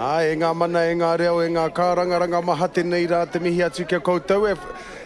E ngā mana, e ngā reo, e ngā kārangaranga maha tēnei rā te mihi atu kia koutou.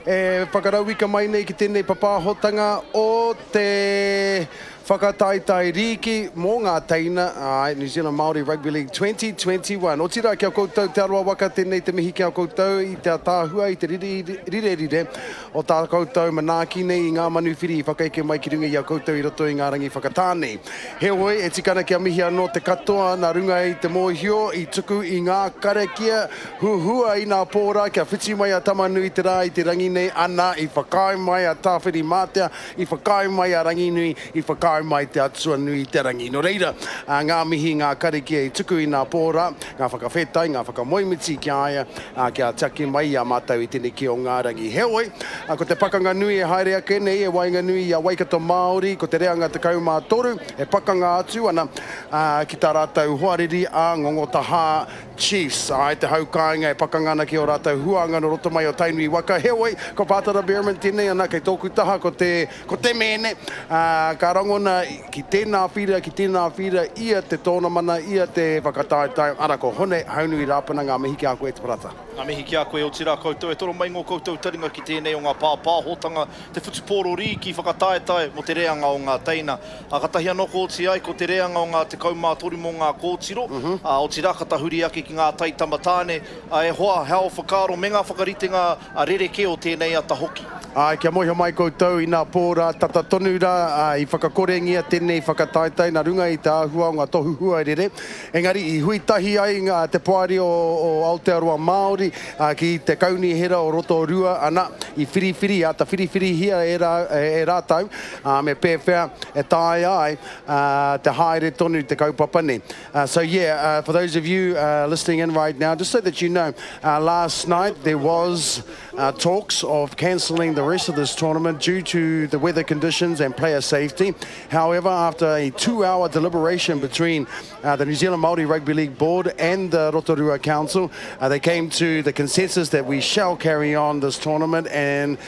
E whakarauika mai nei ki tēnei papahotanga o te whakataitai riki mō ngā Teina, New Zealand Māori Rugby League 2021. O tira kia koutou te aroa waka tēnei te mihi kia koutou i te tāhua, i te rire o tā koutou manaaki nei i ngā manuwhiri i whakaike mai ki runga i a koutou i roto i ngā rangi whakatāne. He hoi, e tikana kia mihi anō te katoa, nā runga i te mōhio, i tuku i ngā karakia, huhua i ngā pōra, kia whiti mai a tamanui te rā i te rangi nei ana, i whakai mai a tāwhiri mātea, i whakai mai a rangi nui, i whakai mai te atua nui te rangi. No reira, ngā mihi, ngā karakia i tuku i ngā pōra, ngā whakawhetai, ngā whakamoimiti kia aia, kia take mai a mātou i tēnei ki o ngā rangi. He oi, ko te pakanga nui e haere ake nei, e wainga nui i a Waikato Māori, ko te reanga te kaumā toru, e pakanga atu ana ki tā rātou huariri a Ngaongaotaha Chiefs. Ai te haukainga e pakanga ana ki o rātou huanga no roto mai o tainui waka. He oi, ko pātara Bearman tēnei ana kei tōku taha ko te mene, ka rangona ki tēnā whira, ia te tōna mana, ia te whakataitai, ara ko hone, haunui rāpana ngā mihi ki a koe te parata. Ngā mihi ki a koe o tira koutou, e toro mai ngō koutou taringa ki tēnei o ngā pāpāhotanga, te whutupōro riki whakataitai mo te reanga o ngā Teina. A katahi anō kōti ai, ko te reanga o ngā te kaumātori mo ngā kōtiro, o tira katahuri ake ki ngā tai tamatāne, e hoa hao whakaro, me ngā whakaritenga a rereke o tēnei ata hoki. Ai, kia mohi mai koutou i ngā pōra tata tonu rā, i whakakorengia tēnei whakataitai, nā runga i te āhua o ngā tohuhua rere. Engari, i huitahi ai te poari o Aotearoa Māori, ki te kauni hera o Rotorua, ana, i whiriwhiri, ta whiriwhiri hia e rātau, me pēwhea e tāi ai, te haere tonu te kaupapa ne. So yeah, for those of you listening in right now, just so that you know, last night there was talks of cancelling the rest of this tournament due to the weather conditions and player safety. However, after a 2-hour deliberation between the New Zealand Māori Rugby League Board and the Rotorua Council, they came to the consensus that we shall carry on this tournament, and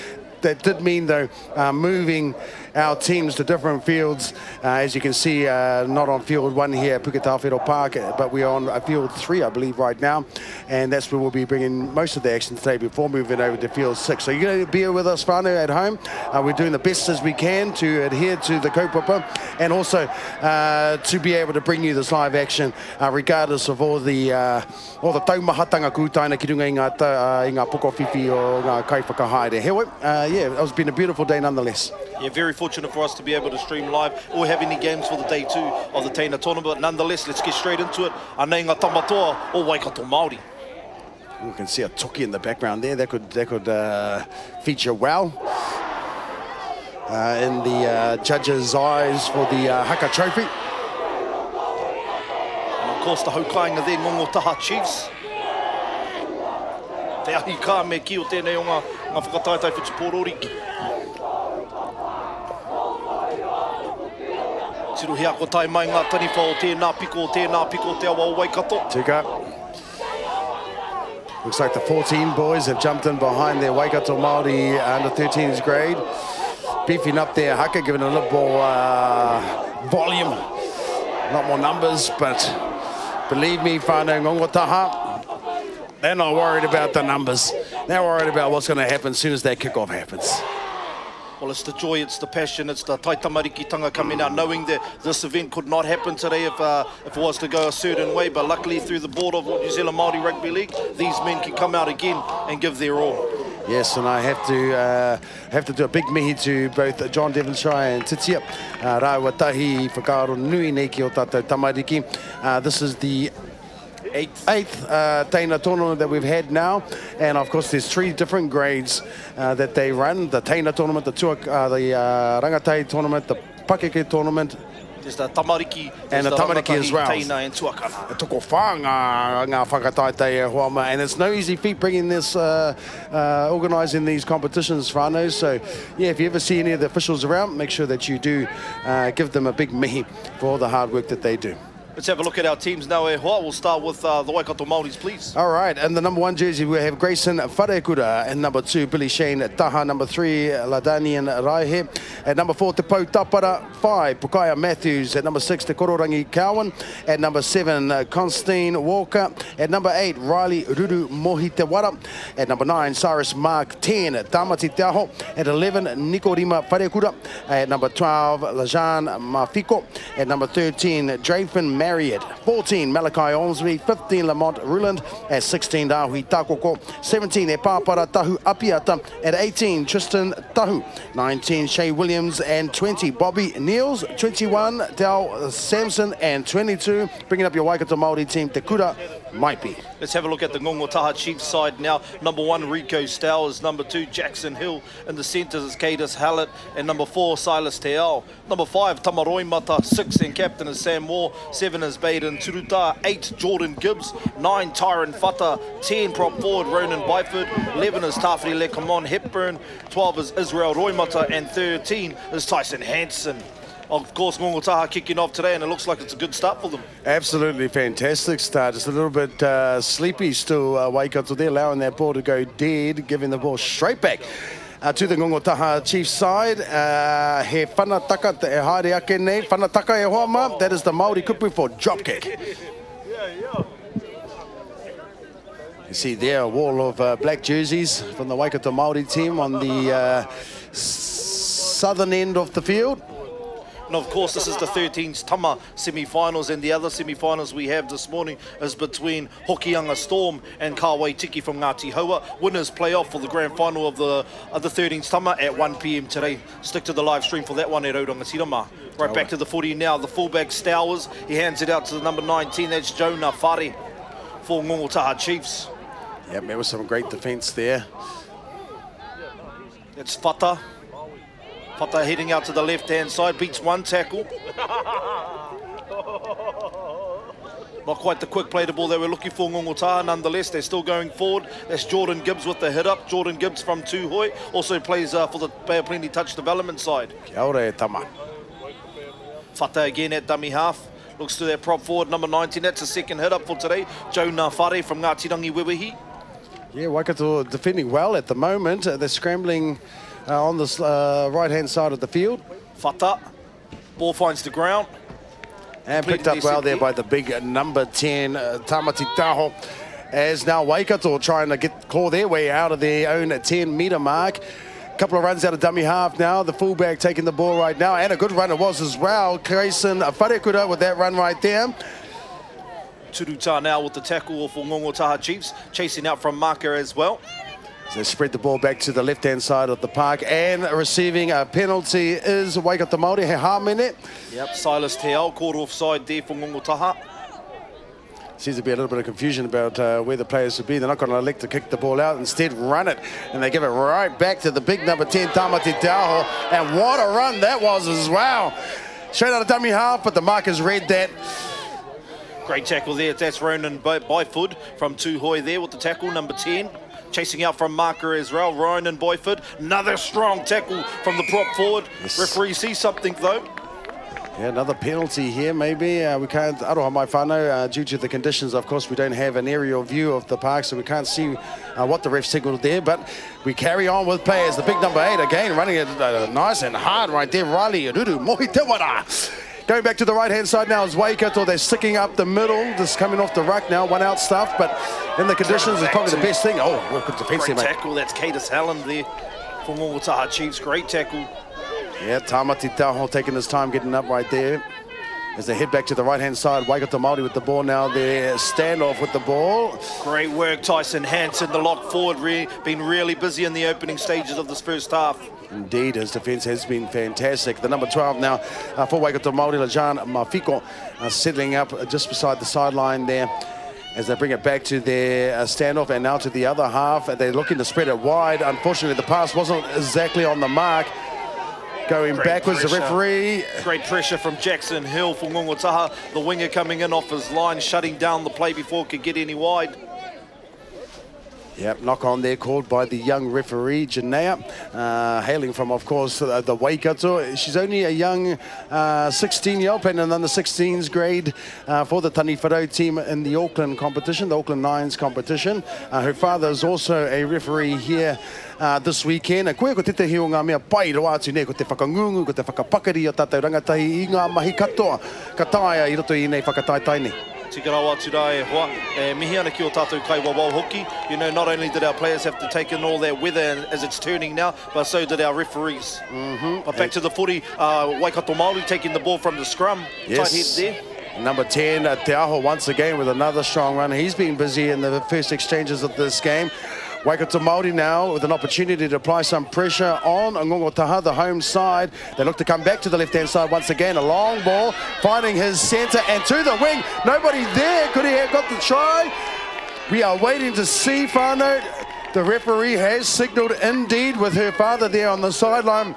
that did mean, though, moving our teams to different fields. As you can see, not on field 1 here at Puketawhero Park, but we're on field 3, I believe, right now. And that's where we'll be bringing most of the action today before moving over to field 6. So you're going to be with us, whānau, at home. We're doing the best as we can to adhere to the kaupapa, and also to be able to bring you this live action, regardless of all the taumahatanga kūtaina ki runga i ngā pokowhiwhi o ngā kaiwhakahaere. He oi, yeah, it's been a beautiful day nonetheless. Yeah, very fortunate for us to be able to stream live or have any games for the day 2 of the Teina tournament. But nonetheless, let's get straight into it. Anei ngā tamatoa o Waikato Māori. You can see a toki in the background there. That could feature well in the judges' eyes for the Haka Trophy. And of course, the haukainga there, Ngaongaotaha Chiefs. Te ahi kā me ki o tēnei o ngā whakataitai whutupōro riki. Tiro hea ko tai mai ngā taniwha o tēnā piko o te awa o Waikato. Tika. Looks like the 14 boys have jumped in behind their Waikato Māori under 13s grade. Beefing up their haka, giving a little more volume, a lot more numbers, but believe me, whānau Ngaongaotaha, they're not worried about the numbers. They're worried about what's going to happen as soon as that kickoff happens. Well, it's the joy, it's the passion, it's the taitamarikitanga coming out, knowing that this event could not happen today if it was to go a certain way. But luckily, through the board of New Zealand Māori Rugby League, these men can come out again and give their all. Yes, and I have to do a big mihi to both John Devonshire and Titia. Rāwatahi whakaaro nui nei ki o tātou tamariki. This is the eighth Teina tournament that we've had now, and of course there's 3 different grades that they run: the Teina tournament, the Rangatai tournament, the Pakeke tournament. There's the tamariki, and the tamariki as well. Teina and tuakana. E toko whā ngā whakataitai e hoama, and it's no easy feat bringing this, organising these competitions, whānau. So yeah, if you ever see any of the officials around, make sure that you do give them a big mihi for all the hard work that they do. Let's have a look at our teams now. We'll start with the Waikato Māoris, please. All right, and the number 1 jersey, we have Grayson Wharekura. And number 2, Billy Shane Taha. Number 3, Ladanian Raihe. At number 4, Te Pau Tapara. 5, Pukaya Matthews. At number 6, Te Kororangi Cowan. At number 7, Constantine Walker. At number 8, Riley Ruru Mohitewara. At number 9, Cyrus Mark. 10, Tamati Taho. At 11, Nikorima Wharekura. At number 12, Lajan Mafiko. At number 13, Drayfin Marriott. 14, Malachi Ormsby. 15, Lamont Ruland. At 16, Dahui Takoko. 17, Epapara Tahu Apiata. At 18, Tristan Tahu. 19, Shay Williams. And 20, Bobby Niels. 21, Dal Sampson. And 22, bringing up your Waikato Māori team, Te Kura Maipi. Let's have a look at the Ngaongaotaha Chiefs side now. Number 1, Rico Stowers. Number 2, Jackson Hill. In the centres is Cadis Hallett. And number 4, Silas Teao. Number 5, Tamaroi Mata. 6, and captain is Sam Moore. 7 is Baden Turuta. 8, Jordan Gibbs. 9, Tyron Fata. 10, prop forward Ronan Byford. 11 is Tafiri Lekamon Hepburn. 12 is Israel Roimata. And 13 is Tyson Hansen. Of course, Ngaongaotaha kicking off today, and it looks like it's a good start for them. Absolutely fantastic start. Just a little bit sleepy still, Waikato there, allowing that ball to go dead, giving the ball straight back to the Ngaongaotaha Chiefs side. He whanataka te e haere ake nei. Whanataka e hoa ma, that is the Māori kupu for drop kick. You see there a wall of black jerseys from the Waikato Māori team on the southern end of the field. And of course, this is the 13th Tama semi-finals, and the other semi-finals we have this morning is between Hokianga Storm and Kāwai Tiki from Ngāti Hoa. Winners play off for the grand final of the 13th Tama at 1 p.m. today. Stick to the live stream for that one at Orangatirama. Right back to the footy now. The fullback Stowers, he hands it out to the number 19. That's Jonah Whare for Ngaongaotaha Chiefs. Yep, there was some great defence there. That's Fata. Fata heading out to the left-hand side, beats one tackle. Not quite the quick play the ball they were looking for, Ngaongaotaha. Nonetheless, they're still going forward. That's Jordan Gibbs with the hit-up. Jordan Gibbs from Tūhoi. Also plays for the Bay of Plenty touch development side. Kia ora e tama. Fata again at dummy half. Looks to their prop forward, number 19. That's a second hit-up for today. Jonah Whare from Ngātirangi Wewehi. Yeah, Waikato defending well at the moment. They're scrambling on this right-hand side of the field. Fata, ball finds the ground. And picked up well there by the big number 10, Tamati Taho. As now Waikato trying to claw their way out of their own 10-metre mark. Couple of runs out of dummy half now. The fullback taking the ball right now. And a good run it was as well. Grayson Wharekura with that run right there. Turuta now with the tackle for Ngaongaotaha Chiefs. Chasing out from Maka as well. So they spread the ball back to the left-hand side of the park, and receiving a penalty is Waikato Māori, he hāmene. Yep, Silas Teao caught offside there for Ngaongaotaha. Seems to be a little bit of confusion about where the players should be. They're not going to elect to kick the ball out, instead run it, and they give it right back to the big number 10, Tamati Taho, and what a run that was as well. Straight out of dummy half, but the markers read that. Great tackle there. That's Ronan Byford from Tūhoi there with the tackle, number 10. Chasing out from Marker as well, Ronan Byford. Another strong tackle from the prop forward. Yes. Referee sees something though. Yeah, another penalty here maybe. We can't, aroha mai whānau, due to the conditions, of course, we don't have an aerial view of the park, so we can't see what the ref signaled there, but we carry on with players. The big number 8 again, running it nice and hard right there, Riley Ruru Mohitewara. Going back to the right-hand side now is Waikato. They're sticking up the middle. Just coming off the ruck now, one out stuff, but in the conditions, it's probably the best thing. Oh, well, good defense there, mate. Great tackle. That's Cadis Halland there for Ngaongaotaha Chiefs. Great tackle. Yeah, Tamati Taho taking his time getting up right there. As they head back to the right-hand side, Waikato Māori with the ball now. Their standoff with the ball. Great work, Tyson Hansen, the lock forward. Been really busy in the opening stages of this first half. Indeed, his defence has been fantastic. The number 12 now for Waikato Māori, Lajan Mafiko, settling up just beside the sideline there as they bring it back to their standoff, and now to the other half. They're looking to spread it wide. Unfortunately, the pass wasn't exactly on the mark. Going great backwards, pressure. The referee. Great pressure from Jackson Hill for Ngaongaotaha. The winger coming in off his line, shutting down the play before it could get any wide. Yep, knock on there called by the young referee, Janea, hailing from, of course, the Waikato. She's only a young 16-year-old, playing in the under 16s grade for the Teina team in the Auckland competition, the Auckland Nines competition. Her father is also a referee here this weekend. Koe ko te te heo ngā mea pai roa atu nei, ko te whakangungu, ko te whakapakari o tātou rangatahi i ngā mahi katoa, ka taia I roto I nei whakataetai nei. Tika rawa atu rā e hoa, mihi ana ki o tātou kai wawau hoki. You know, not only did our players have to take in all that weather as it's turning now, but so did our referees. But back to the footy, Waikato Māori taking the ball from the scrum. Yes. Tight head there. Number 10, Te Aho once again with another strong run. He's been busy in the first exchanges of this game. Waikato Māori now with an opportunity to apply some pressure on Ngaongaotaha, the home side. They look to come back to the left-hand side once again. A long ball, finding his centre and to the wing. Nobody there. Could he have got the try? We are waiting to see, Whānau. The referee has signalled indeed with her father there on the sideline.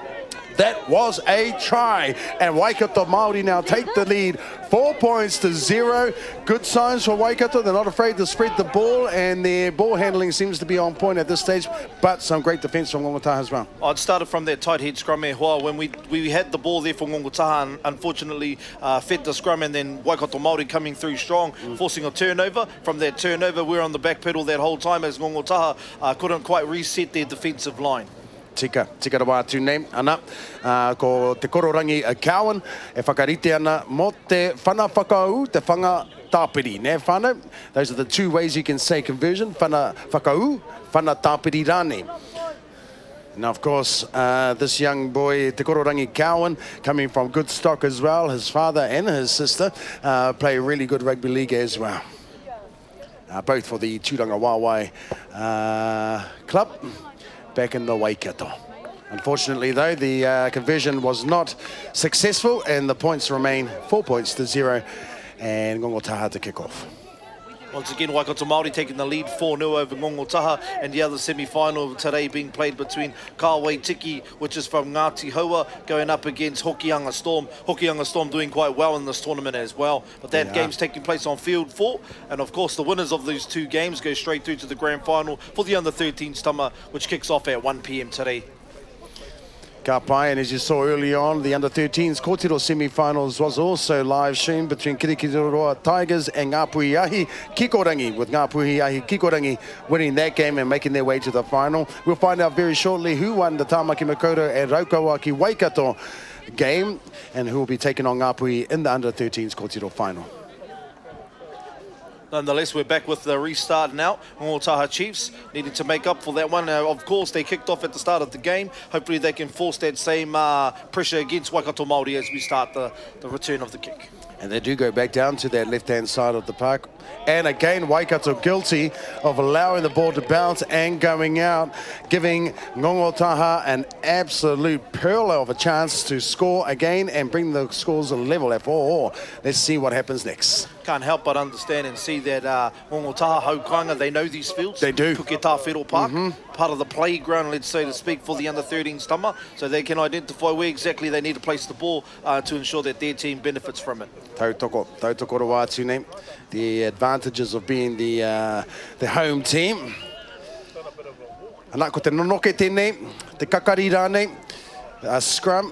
That was a try, and Waikato Māori now take the lead, 4 points to 0. Good signs for Waikato. They're not afraid to spread the ball, and their ball handling seems to be on point at this stage, but some great defence from Ngaongaotaha as well. It started from that tight head scrum here, Hoa. When we had the ball there for Ngaongaotaha, and unfortunately fed the scrum, and then Waikato Māori coming through strong, forcing a turnover. From that turnover, we're on the back pedal that whole time as Ngaongaotaha couldn't quite reset their defensive line. Tika rawa atu nei, ana, ko te kororangi a Cowan, e whakarite ana mo te whana whakau, te whanga tāpiri, ne whānau? Those are the two ways you can say conversion, whana whakau, whana tāpiri rāne. Now, of course, this young boy, Te Kororangi Cowan, coming from good stock as well. His father and his sister play really good rugby league as well. Both for the Tūranga Wāwai club. Back in the Waikato. Unfortunately, though, the conversion was not successful, and the points remain 4 points to 0, and Ngaongaotaha to kick off. Once again, Waikato Māori taking the lead 4-0 over Ngaongaotaha, and the other semi-final today being played between Kāwai Tiki, which is from Ngāti Hoa, going up against Hokianga Storm. Hokianga Storm doing quite well in this tournament as well, but that game's taking place on field 4, and of course the winners of these two games go straight through to the grand final for the under-13s tama, which kicks off at 1 p.m. today. Ka pai, and as you saw early on, the under-13s Kōtiro semi-finals was also live streamed between Kirikiriroa Tigers and Ngāpuhiahi Kikorangi, with Ngāpuhiahi Kikorangi winning that game and making their way to the final. We'll find out very shortly who won the Tāmaki Makaurau and Raukawaki Waikato game and who will be taking on Ngāpuhi in the under-13s Kōtiro final. Nonetheless, we're back with the restart now. Ngaongaotaha Chiefs needing to make up for that one. Of course, they kicked off at the start of the game. Hopefully they can force that same pressure against Waikato Māori as we start the return of the kick. And they do go back down to that left-hand side of the park. And again, Waikato guilty of allowing the ball to bounce and going out, giving Ngaongaotaha an absolute pearl of a chance to score again and bring the scores level at 4-4. Let's see what happens next. Can't help but understand and see that Ngaongaotaha, Haukanga, they know these fields. They do. Puketawhero Park, part of the playground, let's say to speak, for the under-13s tama, so they can identify where exactly they need to place the ball to ensure that their team benefits from it. Tautoko rawa atu nei. The advantages of being the home team. Ana ko te nonoke tēnei, te kakari rānei, scrum.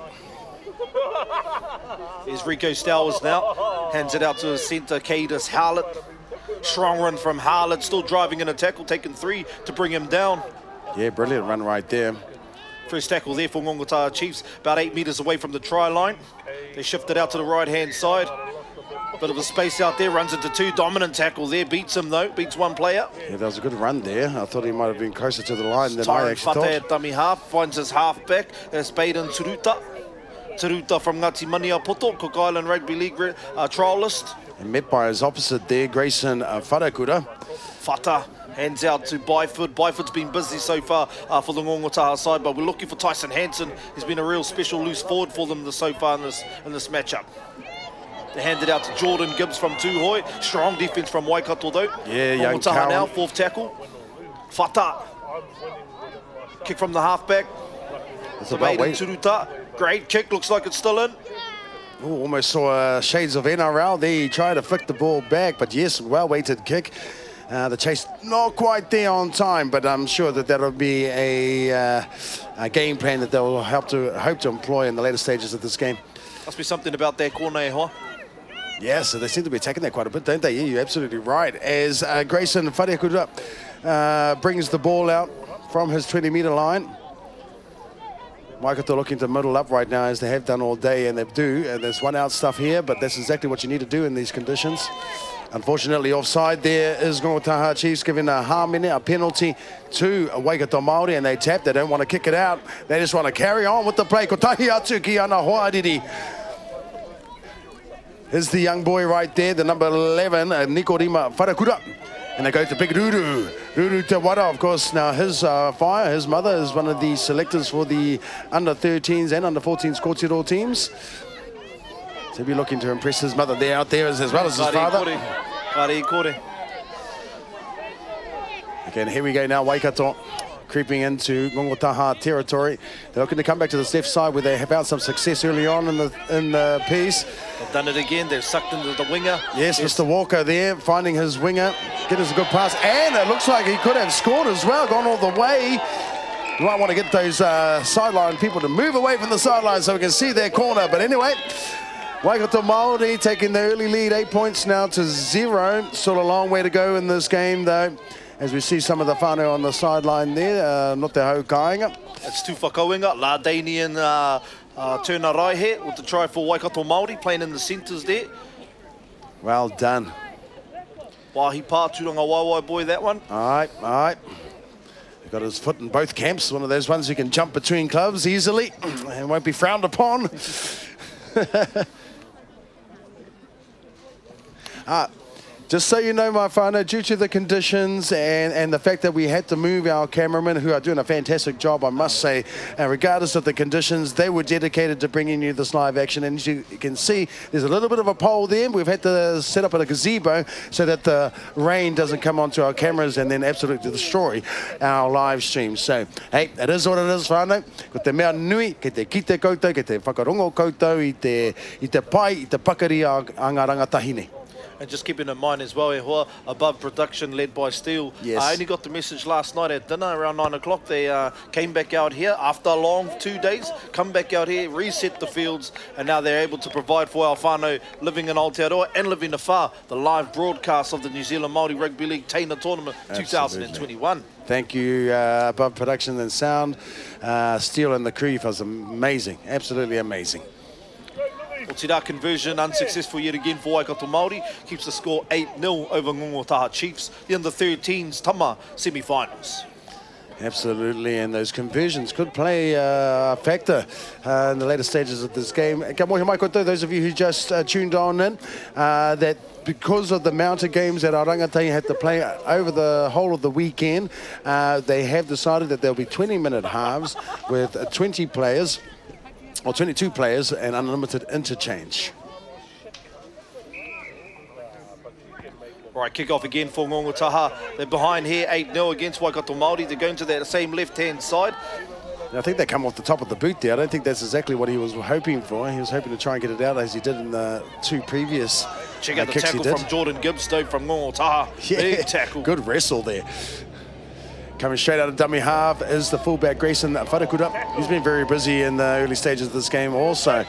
Here's Rico Stowers now, hands it out to his centre, Cadis Howlett. Strong run from Howlett, still driving in a tackle, taking 3 to bring him down. Yeah, brilliant run right there. First tackle there for Ngaongaotaha Chiefs, about 8 metres away from the try line. They shift it out to the right-hand side. Bit of a space out there, runs into 2, dominant tackle there, beats him though, beats one player. Yeah, that was a good run there. I thought he might have been closer to the line than I actually thought. At dummy half, finds his half-back, that's Baden Turuta. Turuta from Ngati Maniapoto, Cook Island Rugby League trialist. And met by his opposite there, Grayson Wharakura. Fata hands out to Byford. Byford's been busy so far for the Ngaongaotaha side, but we're looking for Tyson Hansen. He's been a real special loose forward for them so far in this matchup. They hand it out to Jordan Gibbs from Tūhoi. Strong defence from Waikato though. Yeah, young Ngaongaotaha now, 4th tackle. Fata. Kick from the halfback. It's about weight. Turuta. Great kick, looks like it's still in. Ooh, almost saw shades of NRL there. He tried to flick the ball back, but yes, well-weighted kick. The chase not quite there on time, but I'm sure that that'll be a game plan that they'll hope to employ in the later stages of this game. Must be something about that corner, eh, huh? Yeah, so they seem to be attacking that quite a bit, don't they? Yeah, you're absolutely right. As Grayson Wharekura brings the ball out from his 20-metre line. Waikato looking to middle up right now, as they have done all day, and they do. And there's one out stuff here, but that's exactly what you need to do in these conditions. Unfortunately, offside there is Ngaongaotaha Chiefs giving a harmine, a penalty to Waikato Māori, and they tap. They don't want to kick it out. They just want to carry on with the play. Ko tahi atu ki ana hoariri. Here's the young boy right there, the number 11, Nikorima Wharekura. And they go to big Ruru. Ruru Te Wara, of course, now his his mother is one of the selectors for the under-13s and under-14s Kōtiro teams. So he'll be looking to impress his mother there out there as well as his father. Again, here we go now, Waikato creeping into Ngaongaotaha territory. They're looking to come back to the left side where they have had some success early on in the piece. They've done it again. They've sucked into the winger. Yes, Mr. Walker there, finding his winger. Get us a good pass. And it looks like he could have scored as well, gone all the way. You might want to get those sideline people to move away from the sideline so we can see their corner. But anyway, Waikato Māori taking the early lead, 8 points now to 0. Still a long way to go in this game, though, as we see some of the whānau on the sideline there, not the hau kāinga. It's two whakauinga, Lardani and Tuna Raihe with the try for Waikato Māori, playing in the centres there. Well done. Wahi Pāturanga Waiwai boy, that one. All right, all right. He's got his foot in both camps, one of those ones who can jump between clubs easily and won't be frowned upon. Just so you know, my whānau, due to the conditions and the fact that we had to move our cameramen, who are doing a fantastic job, I must say, regardless of the conditions, they were dedicated to bringing you this live action. And as you can see, there's a little bit of a pole there. We've had to set up a gazebo so that the rain doesn't come onto our cameras and then absolutely destroy our live stream. So, hey, it is what it is, whānau. Ko te mea nui, ke te kite koutou, ke te whakarongo koutou, i te pai, i te pakari a ngā rangatahine. And just keeping in mind as well, above production led by Steele. Yes. I only got the message last night at dinner around 9 o'clock. They came back out here after a long 2 days, come back out here, reset the fields, and now they're able to provide for our whānau living in Aotearoa and living afar the live broadcast of the New Zealand Māori Rugby League Teina Tournament 2021. Thank you, Above Production and Sound. Steele and the crew was amazing, absolutely amazing. Well, Tira conversion unsuccessful yet again for Waikato Māori. Keeps the score 8-0 over Ngaongaotaha Chiefs. The under-13s Tama semi-finals. Absolutely, and those conversions could play a factor in the later stages of this game. Ka mohi mai koutou, those of you who just tuned on in, that because of the mountain games that our rangatahi had to play over the whole of the weekend, they have decided that there'll be 20-minute halves with 20 players, or 22 players, and unlimited interchange. All right, kick off again for Ngaongaotaha. They're behind here, 8-0 against Waikato Māori. They're going to that same left-hand side. I think they come off the top of the boot there. I don't think that's exactly what he was hoping for. He was hoping to try and get it out as he did in the two previous Check out the tackle from Jordan Gibbstow from Ngaongaotaha. Yeah, big tackle. Good wrestle there. Coming straight out of dummy half is the fullback Grayson Wharekura. He's been very busy in the early stages of this game also.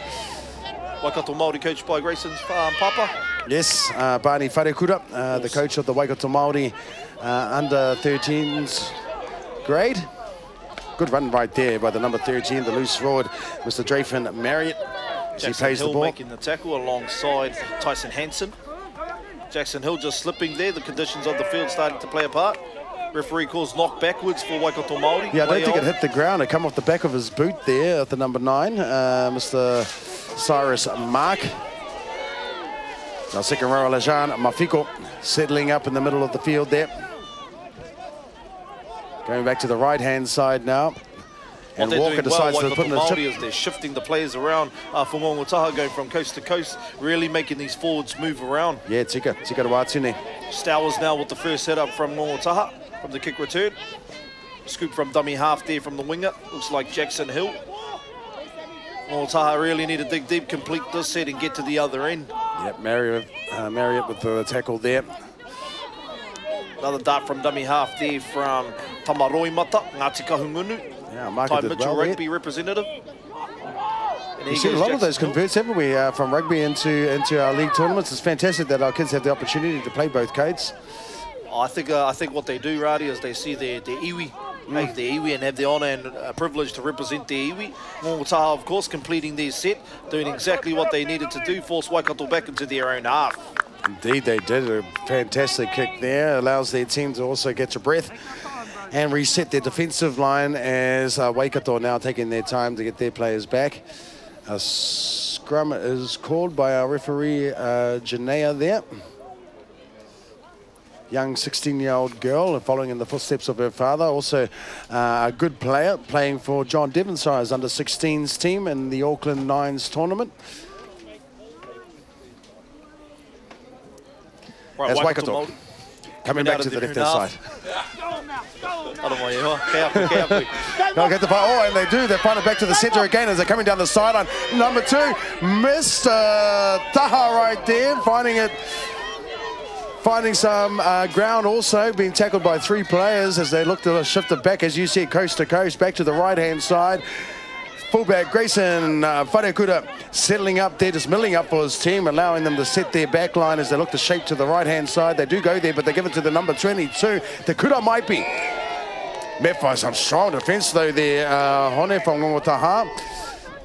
Waikato Māori coached by Grayson's papa. Yes, Barney Wharekura, the coach of the Waikato Māori under-13s grade. Good run right there by the number 13, the loose forward, Mr. Drayfin Marriott. Jackson he pays Hill the ball. making the tackle alongside Tyson Hansen. Jackson Hill just slipping there. The conditions of the field starting to play a part. Referee calls knock backwards for Waikato Māori. Yeah, I don't think it hit the ground. It come off the back of his boot there at the number 9, Mr. Cyrus Mark. Now second row, Lejan Mafiko settling up in the middle of the field there. Going back to the right-hand side now. And Walker decides to put in a chip. As they're shifting the players around for Ngaongaotaha, going from coast to coast, really making these forwards move around. Yeah, tika Rawatune. Stowers now with the first hit up from Ngaongaotaha from the kick return. Scoop from dummy half there from the winger. Looks like Jackson Hill. Ngaongaotaha really need to dig deep, complete this set and get to the other end. Yep, Marriott with the tackle there. Another dart from dummy half there from Tamaroimata, Ngāti Kahungunu. Yeah, Mark Ty did Mitchell, well rugby representative. We've seen a lot of those converts, haven't we, from rugby into our league tournaments. It's fantastic that our kids have the opportunity to play both codes. I think what they do, Radi, is they see their iwi, make their iwi and have the honour and privilege to represent their iwi. Ngaongaotaha, of course, completing their set, doing exactly what they needed to do, force Waikato back into their own half. Indeed, they did a fantastic kick there. Allows their team to also get your breath and reset their defensive line as Waikato now taking their time to get their players back. A scrum is called by our referee, Janea there. Young 16-year-old girl following in the footsteps of her father. Also a good player playing for John Devonsire's under-16s team in the Auckland Nines tournament. Right, As Waikato coming back to the left-hand side. They'll get the ball. Oh, and they do. They find it back to the centre again as they're coming down the sideline. Number 2, Mr. Taha right there, finding some ground also, being tackled by 3 players as they look to shift it back, as you see, coast to coast, back to the right-hand side. Fullback Grayson Wharekura settling up there, just milling up for his team, allowing them to set their back line as they look to shape to the right-hand side. They do go there, but they give it to the number 22. The Kura might be. Met by some strong defence, though, there, Hone from Ngaongaotaha.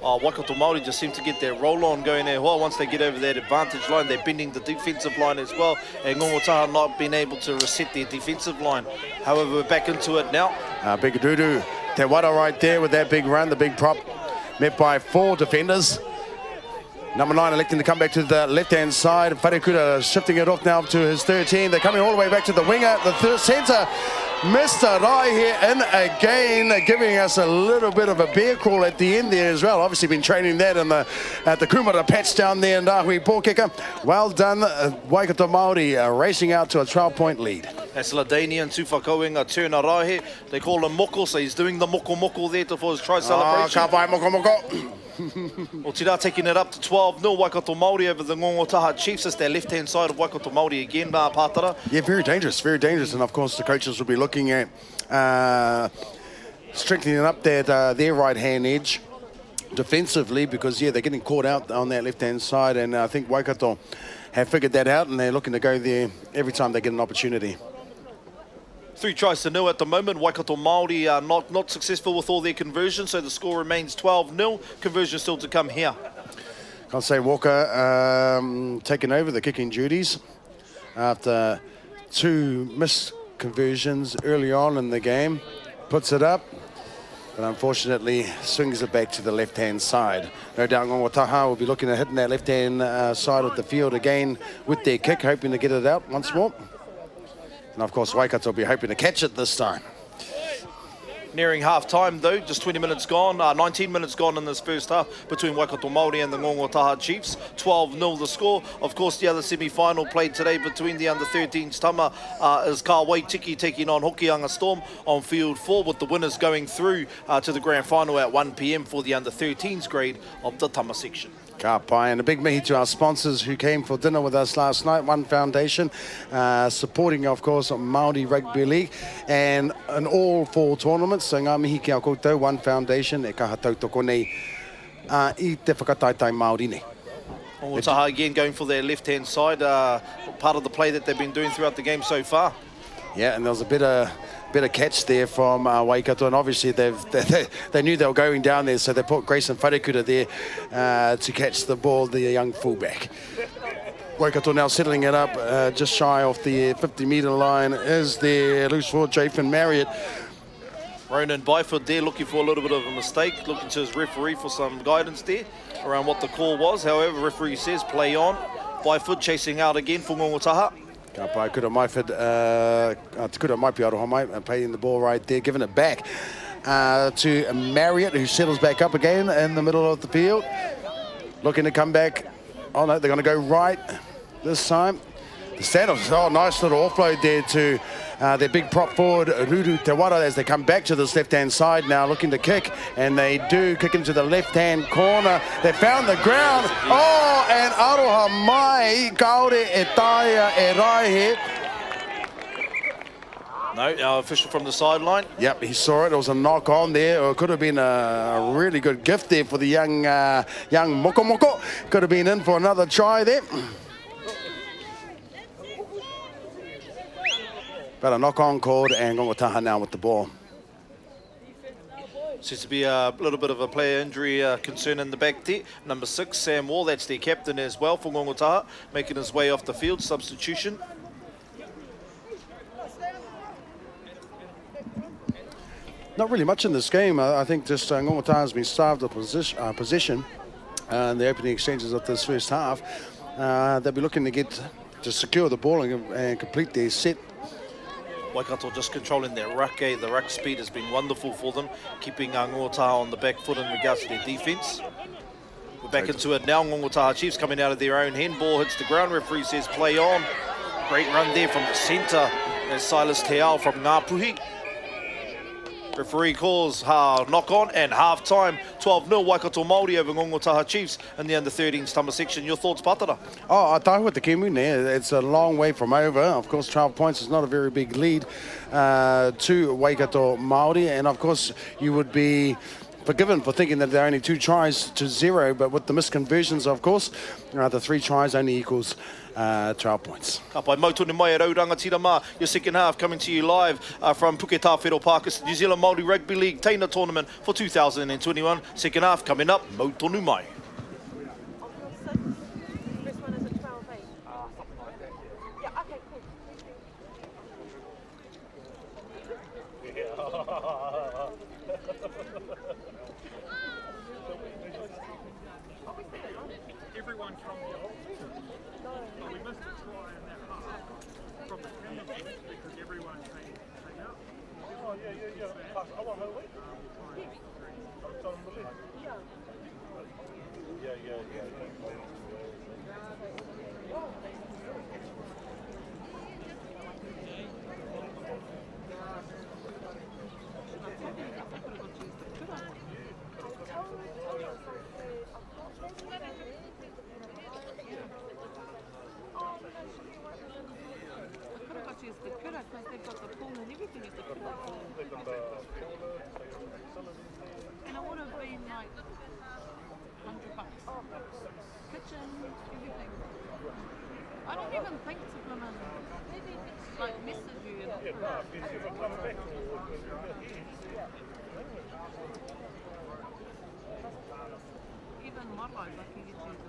Waikato Māori just seem to get their roll on going there well. Once they get over that advantage line, they're bending the defensive line as well. And Ngaongaotaha not being able to reset their defensive line. However, we're back into it now. Big Dudu Te Wara right there with that big run, the big prop. Met by 4 defenders. Number 9 electing to come back to the left-hand side. Wharekura shifting it off now to his 13. They're coming all the way back to the winger, the third centre. Mr. Rai here in again, giving us a little bit of a bear crawl at the end there as well. Obviously been training that at the Kumara patch down there in Ahui ball kicker. Well done, Waikato Māori racing out to a 12-point lead. That's Ladanian Tufakauenga Tuna Rai. They call him Moko, so he's doing the Moko there for his try celebration. Ka pai Moko. Well, Tira taking it up to 12-0, Waikato Māori over the Ngaongaotaha Chiefs. It's their left-hand side of Waikato Māori again, Pātara. Yeah, very dangerous, and of course the coaches will be looking at strengthening up their right-hand edge defensively because, yeah, they're getting caught out on that left-hand side, and I think Waikato have figured that out, and they're looking to go there every time they get an opportunity. 3 tries to 0 at the moment. Waikato Māori are not successful with all their conversions, so the score remains 12-0. Conversion still to come here. I'll say Walker taking over the kicking duties after 2 missed conversions early on in the game. Puts it up, but unfortunately swings it back to the left-hand side. No doubt Ngaongaotaha will be looking at hitting that left-hand side of the field again with their kick, hoping to get it out once more. And of course, Waikato will be hoping to catch it this time. Nearing half-time though, just 20 minutes gone, 19 minutes gone in this first half between Waikato Māori and the Ngaongaotaha Chiefs. 12-0 the score. Of course, the other semi-final played today between the under-13s Tama is Ka Waitiki taking on Hokianga Storm on field 4, with the winners going through to the grand final at 1 p.m. for the under-13s grade of the Tama section. Ka pai, and a big mihi to our sponsors who came for dinner with us last night. One Foundation, supporting, of course, Māori Rugby League and an all 4 tournaments. So ngā mihi ki a koutou, One Foundation, e kaha tautoko nei I te whakataitai Māori nei. Ngaongaotaha again going for their left-hand side, part of the play that they've been doing throughout the game so far. Yeah, and there was a better catch there from Waikato, and obviously they knew they were going down there, so they put Grayson Wharekura there to catch the ball, the young fullback. Waikato now settling it up just shy off the 50-metre line is their loose forward, Jathan Marriott. Ronan Byford there looking for a little bit of a mistake, looking to his referee for some guidance there around what the call was. However, referee says play on. Byford chasing out again for Ngaongaotaha. Ka pai kura mai whid, te kura mai pi aroha mai, paying the ball right there, giving it back to Marriott, who settles back up again in the middle of the field. Looking to come back. Oh no, they're going to go right this time. The stand-off, oh, nice little offload there to their big prop forward, Ruru Te Wara, as they come back to this left-hand side now, looking to kick, and they do kick into the left-hand corner. They found the ground. Oh, and aroha mai, kaore e taia e rai he. No, official from the sideline. Yep, he saw it. It was a knock on there. It could have been a really good gift there for the young Moko Moko. Could have been in for another try there. But a knock on called, and Ngaongaotaha now with the ball. Seems to be a little bit of a player injury concern in the back there. Number 6, Sam Wall, that's their captain as well for Ngaongaotaha, making his way off the field, substitution. Not really much in this game. I think just Ngaongaotaha has been starved of possession in the opening exchanges of this first half. They'll be looking to secure the ball and complete their set. Waikato just controlling their ruck. The ruck speed has been wonderful for them, keeping Ngaongaotaha on the back foot in regards to their defence. We're back into it now. Ngaongaotaha Chiefs coming out of their own hand. Ball hits the ground. Referee says play on. Great run there from the centre. There's Silas Teao from Ngāpuhi. Referee calls knock on and half time. 12-0 Waikato Māori over Ngaongaotaha Chiefs in the under-13s Tama section. Your thoughts, Patara? I tahu with the Kimu there. It's a long way from over. Of course, 12 points is not a very big lead to Waikato Māori. And of course, you would be forgiven for thinking that there are only 2 tries to 0. But with the misconversions, of course, the 3 tries only equals 12 points. Ka pai mautone mai e Rauranga Tirama, your second half coming to you live from Puketawhero Park. It's the New Zealand Māori Rugby League Teina tournament for 2021. Second half coming up, mautonu mai. And it would have been like $100. Kitchen, everything. I don't even think to come in, like message you and even marae, like you get to use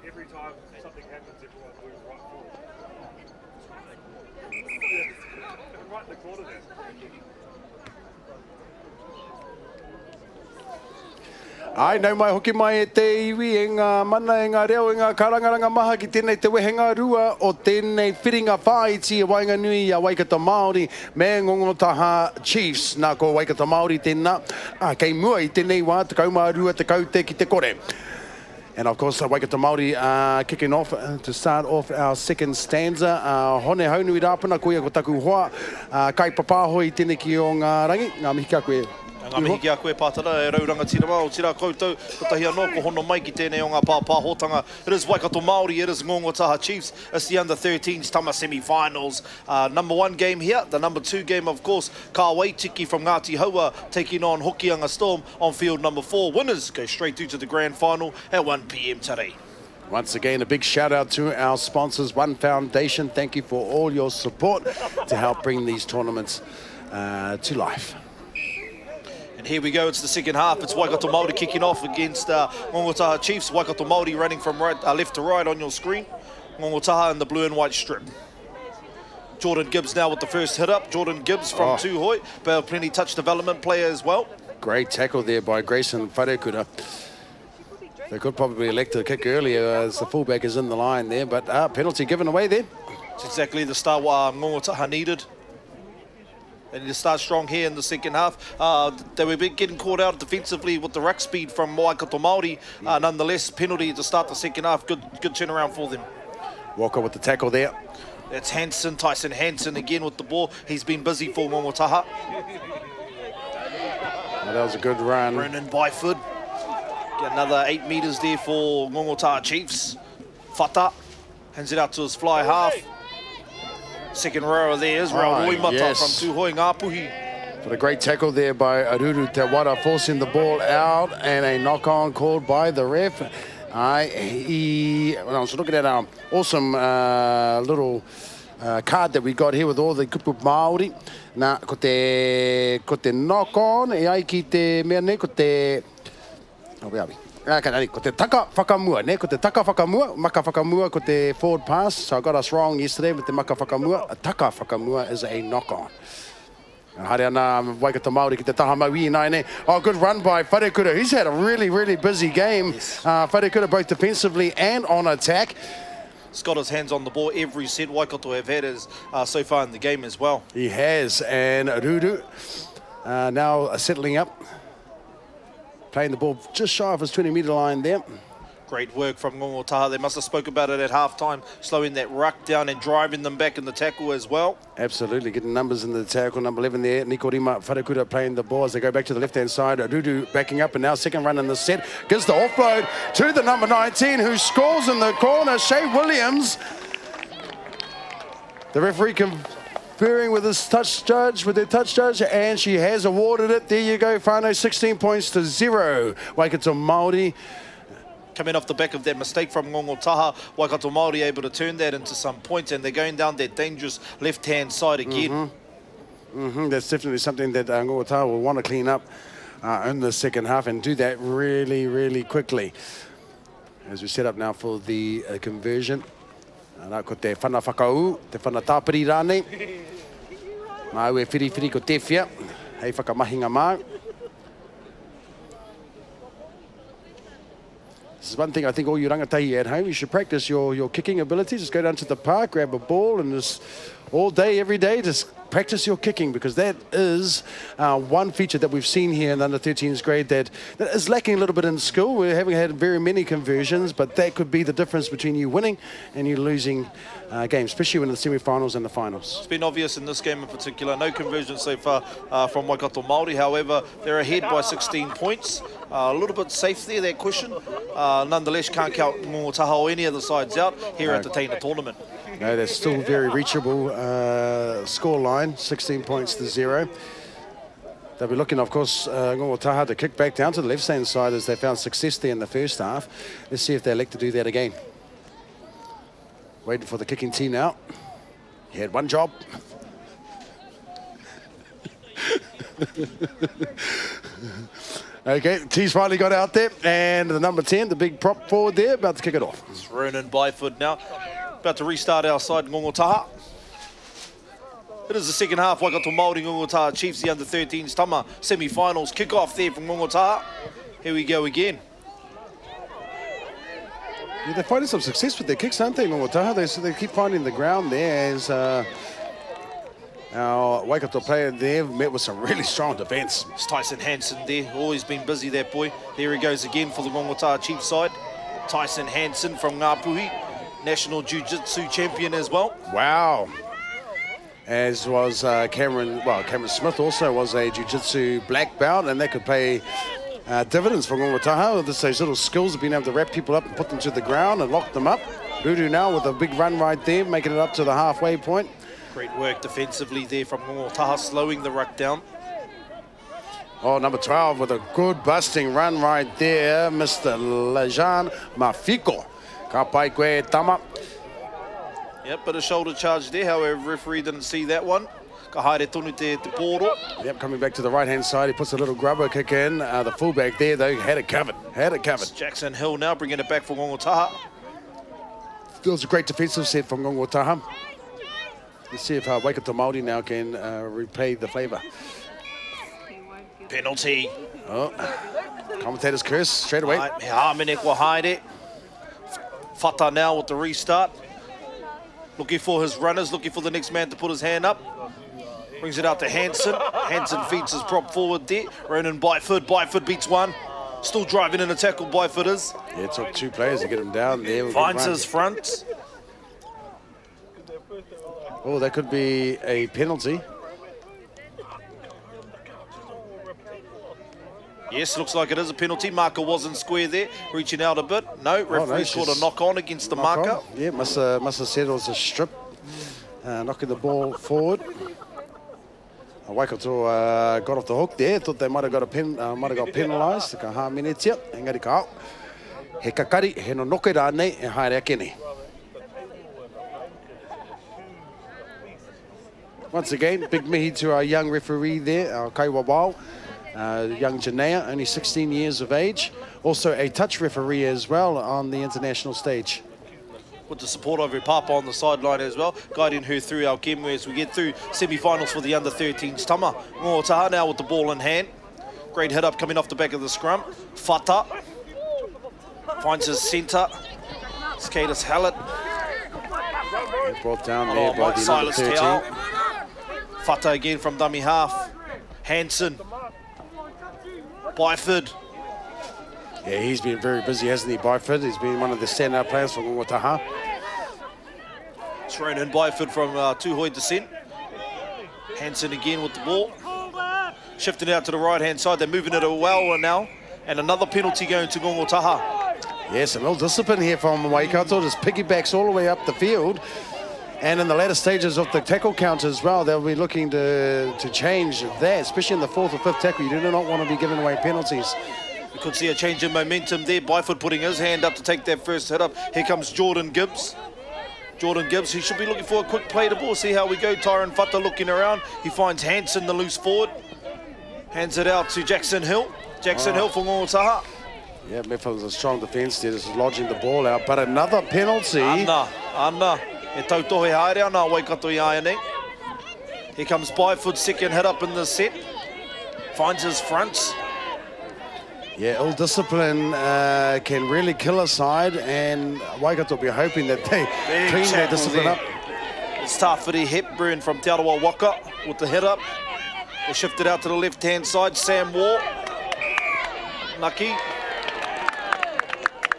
Every time something happens, everyone moves right forward. Right in the corner there. Ai, nau mai hoki mai e te iwi e ngā mana e ngā reo e ngā karangaranga maha ki tēnei te wehenga rua o tēnei whiringa whāiti e Wainganui a Waikato Māori me Ngaongaotaha Chiefs. Nā ko Waikato Māori tēnā, kei mua i tēnei wā te kaumā rua te kaute ki te kore. And of course, Waikato Māori kicking off to start off our second stanza. Hone haunui rāpuna, koia ko taku hoa. Kai papaho I tēnei ki o ngā rangi. Ngā mihi kia koe. Ngā mihi kia koe pātara, e rauranga tira wā, o tira koutou, ko tahi anō, ko hono mai ki tēnei o ngā pāpāhotanga. It is Waikato Māori, it is Ngaongaotaha Chiefs. It's the under-13s Tama semi-finals. Number 1 game here, the number 2 game, of course, Ka Waitiki from Ngāti Haua taking on Hokianga Storm on field number 4. Winners go straight through to the grand final at 1 p.m. today. Once again, a big shout out to our sponsors, One Foundation. Thank you for all your support to help bring these tournaments to life. And here we go, it's the second half. It's Waikato Māori kicking off against Ngaongaotaha Chiefs. Waikato Māori running from left to right on your screen. Ngaongaotaha in the blue and white strip. Jordan Gibbs now with the first hit up. Jordan Gibbs from Tūhoi, but plenty touch development player as well. Great tackle there by Grayson Wharekura. They could probably elect a kick earlier as the fullback is in the line there, but penalty given away there. It's exactly the start Ngaongaotaha needed. They need to start strong here in the second half. They were getting caught out defensively with the ruck speed from Waikato Māori. Nonetheless, penalty to start the second half. Good turnaround for them. Walker with the tackle there. It's Hansen, Tyson Hansen again with the ball. He's been busy for Ngaongaotaha. That was a good run. Brennan Byford. Get another 8 metres there for Ngaongaotaha Chiefs. Fata hands it out to his fly half. Second rower there is Raul Mata from Tūhoi Ngāpuhi. But a great tackle there by Aruru Tewara, forcing the ball out, and a knock-on called by the ref. When I was looking at our awesome little card that we got here with all the kupu Māori. Nā, ko te knock-on, e ai ki te mea ne, ko te... Oh, where are we? Ko te taka whakamua, ne? Ko te taka whakamua, maka whakamua, ko te forward pass. So I got us wrong yesterday with the maka whakamua. A taka whakamua is a knock-on. Haere ana Waikato Māori ki te taha maui nai ne. Oh, good run by Wharekura. He's had a really, really busy game. Wharekura both defensively and on attack. He's got his hands on the ball every set Waikato have had so far in the game as well. He has, and Ruru now settling up. Playing the ball just shy of his 20-metre line there. Great work from Ngaongaotaha. They must have spoke about it at half-time, slowing that ruck down and driving them back in the tackle as well. Absolutely, getting numbers in the tackle. Number 11 there, Nikorima Wharekura playing the ball as they go back to the left-hand side. Ruru backing up, and now second run in the set. Gives the offload to the number 19, who scores in the corner, Shay Williams. The referee conferring with their touch judge, and she has awarded it. There you go, Whānau, 16 points to 0. Waikato Māori. Coming off the back of that mistake from Ngaongaotaha, Waikato Māori able to turn that into some points, and they're going down that dangerous left-hand side again. That's definitely something that Ngaongaotaha will want to clean up in the second half, and do that really, really quickly. As we set up now for the conversion. Nā ko te whana whakau, te whana tāpiri rānei. Mā ue whiri ko tewhia, hei whakamahinga mā. This is one thing I think all you rangatahi at home, you should practice your kicking ability. Just go down to the park, grab a ball, and just all day, every day, just practice your kicking, because that is one feature that we've seen here in the under-13s grade that is lacking a little bit in school. We haven't had very many conversions, but that could be the difference between you winning and you losing games, especially in the semi-finals and the finals. It's been obvious in this game in particular. No conversion so far from Waikato Māori. However, they're ahead by 16 points. A little bit safe there, that cushion. Nonetheless, can't count Ngaongaotaha or any other sides out here at the Teina tournament. No, that's still very reachable score line, 16 points to 0. They'll be looking, of course, Ngaongaotaha to kick back down to the left-hand side as they found success there in the first half. Let's see if they elect to do that again. Waiting for the kicking tee now. He had one job. Okay, tee's finally got out there, and the number 10, the big prop forward there, about to kick it off. It's Ronan Byford now. About to restart our side, Ngaongaotaha. It is the second half, Waikato Māori Ngaongaotaha Chiefs, the under-13s Tama semi-finals. Kick-off there from Ngaongaotaha. Here we go again. Yeah, they're finding some success with their kicks, aren't they, Ngaongaotaha? They keep finding the ground there as our Waikato player there met with some really strong defence. It's Tyson Hansen there, always been busy, that boy. There he goes again for the Ngaongaotaha Chiefs side. Tyson Hansen from Ngāpuhi, national jiu-jitsu champion as well. Wow. As was Cameron Smith also was a jiu-jitsu black belt, and that could pay dividends for Ngaongaotaha. Those little skills of being able to wrap people up and put them to the ground and lock them up. Ruru now with a big run right there, making it up to the halfway point. Great work defensively there from Ngaongaotaha, slowing the ruck down. Oh, number 12 with a good busting run right there, Mr. Lejan Mafiko. Ka pai koe tama. Yep, bit of shoulder charge there, however, referee didn't see that one. Ka haere tonu te poro. Yep, coming back to the right-hand side, he puts a little grubber kick in. The fullback there, though, had it covered. It's Jackson Hill now bringing it back for Ngaongaotaha. Feels a great defensive set from Ngaongaotaha. Let's see if Waikato Māori now can repay the flavour. Penalty. Oh, commentator's curse straight away. Right, Hāmene kua haere. Fata now with the restart. Looking for his runners, looking for the next man to put his hand up. Brings it out to Hansen. Hansen feeds his prop forward there. Ronan Byford. Byford beats one. Still driving in a tackle, Byford is. Yeah, it took two players to get him down there. Finds his front. Oh, that could be a penalty. Yes, looks like it is a penalty. Marker wasn't square there. Reaching out a bit. No, referee scored a knock on against the marker. Yeah, must have said it was a strip. Knocking the ball forward. Waikato got off the hook there. Thought they might have got penalised. Ka hāmene tia, engari ka au. He kakari, he no noke rānei, e haere ake nei. Once again, big mihi to our young referee there, our Kaiwa Wau. Young Janea, only 16 years of age. Also a touch referee as well on the international stage. With the support of her papa on the sideline as well, guiding her through our kemwe as we get through semi-finals for the under-13s. Tama Ngaongaotaha now with the ball in hand. Great hit up coming off the back of the scrum. Fata finds his centre. Skatus Hallett. Brought down there by the number 13. Fata again from dummy half. Hansen. Byford. Yeah, he's been very busy, hasn't he, Byford? He's been one of the standout players for Ngaongaotaha. It's Ronan Byford from Tuhoi descent. Hansen again with the ball. Shifting out to the right-hand side. They're moving it well now. And another penalty going to Ngaongaotaha. Yes, a little discipline here from Waikato. Just piggybacks all the way up the field. And in the latter stages of the tackle count as well, they'll be looking to change that, especially in the fourth or fifth tackle. You do not want to be giving away penalties. We could see a change in momentum there. Byford putting his hand up to take that first hit up. Here comes Jordan Gibbs. Jordan Gibbs, he should be looking for a quick play to ball. See how we go. Tyron Fata looking around. He finds Hansen, the loose forward. Hands it out to Jackson Hill. Jackson Hill for Ngaongaotaha. Yeah, Meffa was a strong defence there, just lodging the ball out. But another penalty. Ana. E tautohe haere ana Waikato i aia nei. Here comes Byford, second hit up in the set. Finds his fronts. Yeah, ill discipline can really kill a side, and Waikato will be hoping that they clean their discipline up. It's Tawhiri Hepburn from Te Arawa Waka with the hit up. They shift it out to the left-hand side. Sam Waugh. Lucky.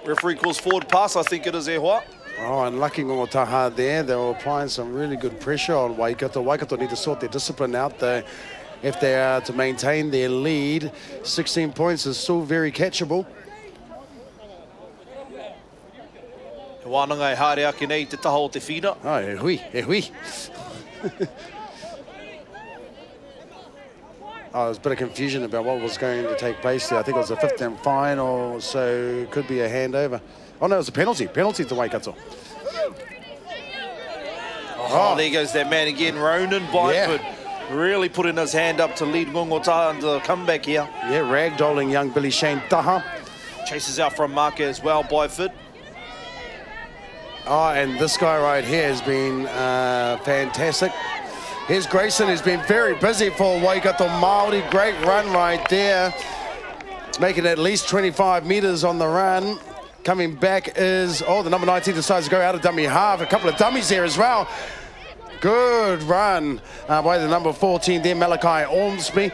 Referee calls forward pass. I think it is e hoa. Oh, and lucky Ngaongaotaha there. They were applying some really good pressure on Waikato. Waikato need to sort their discipline out though. If they are to maintain their lead, 16 points is still very catchable. He wānanga e haere ake nei te taha o te whina. Oh, e hui. Oh, there's a bit of confusion about what was going to take place there. I think it was a 15 fine or so. It could be a handover. Oh, no, it was a penalty. Penalty to Waikato. Oh, there goes that man again, Ronan Byford. Yeah. Really putting his hand up to lead Ngaongaotaha into the comeback here. Yeah, ragdolling young Billy Shane Taha. Chases out from marker as well, Byford. Oh, and this guy right here has been fantastic. Here's Grayson, who's been very busy for Waikato Māori. Great run right there. It's making at least 25 metres on the run. Coming back is, the number 19 decides to go out of dummy half. A couple of dummies there as well. Good run by the number 14 there, Malachi Ormsby.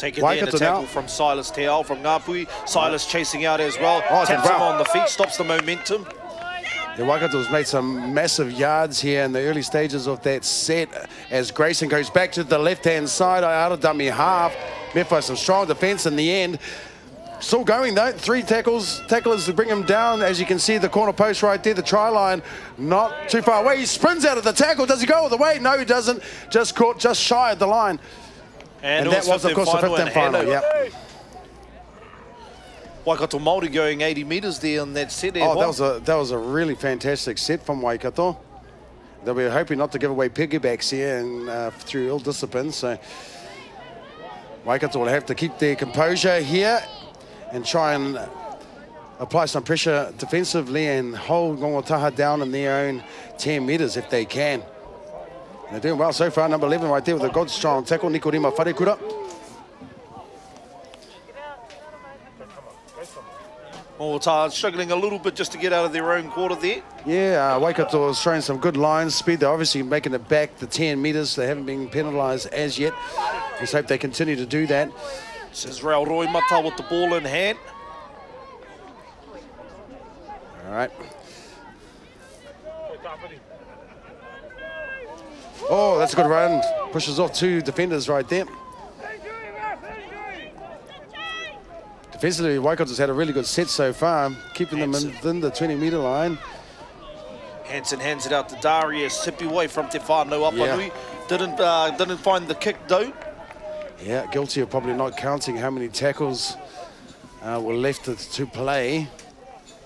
Taking there in Waikato the tackle now. from Silas Teal from Ngāpui. Silas chasing out as well. Oh, Taps him wow. on the feet, stops the momentum. Yeah, Waikato's made some massive yards here in the early stages of that set as Grayson goes back to the left-hand side, out of dummy half. Met by some strong defence in the end. Still going though, 3 tacklers to bring him down. As you can see, the corner post right there, the try line not too far away. He sprints out of the tackle. Does he go all the way? No, he doesn't. Just caught just shy of the line. And that was, of course, the 15 final. Yep. Waikato Māori going 80 metres there on that set. Oh, that was a really fantastic set from Waikato. They were hoping not to give away piggybacks here and through ill discipline. So Waikato will have to keep their composure here and try and apply some pressure defensively and hold Ngaongaotaha down in their own 10 metres if they can. They're doing well so far. Number 11 right there with a good strong tackle, Nikorima Wharekura. Ngaongaotaha struggling a little bit just to get out of their own quarter there. Yeah, Waikato is showing some good line speed. They're obviously making it back the 10 metres. They haven't been penalised as yet. Let's hope they continue to do that. This is Rao Roimata with the ball in hand. All right. Oh, that's a good run. Pushes off 2 defenders right there. Defensively, Waikato's had a really good set so far, keeping them within the 20-metre line. Hansen hands it out to Darius Sipiwai from Te Whānau Apanui. Didn't find the kick though. Yeah, guilty of probably not counting how many tackles were left to play.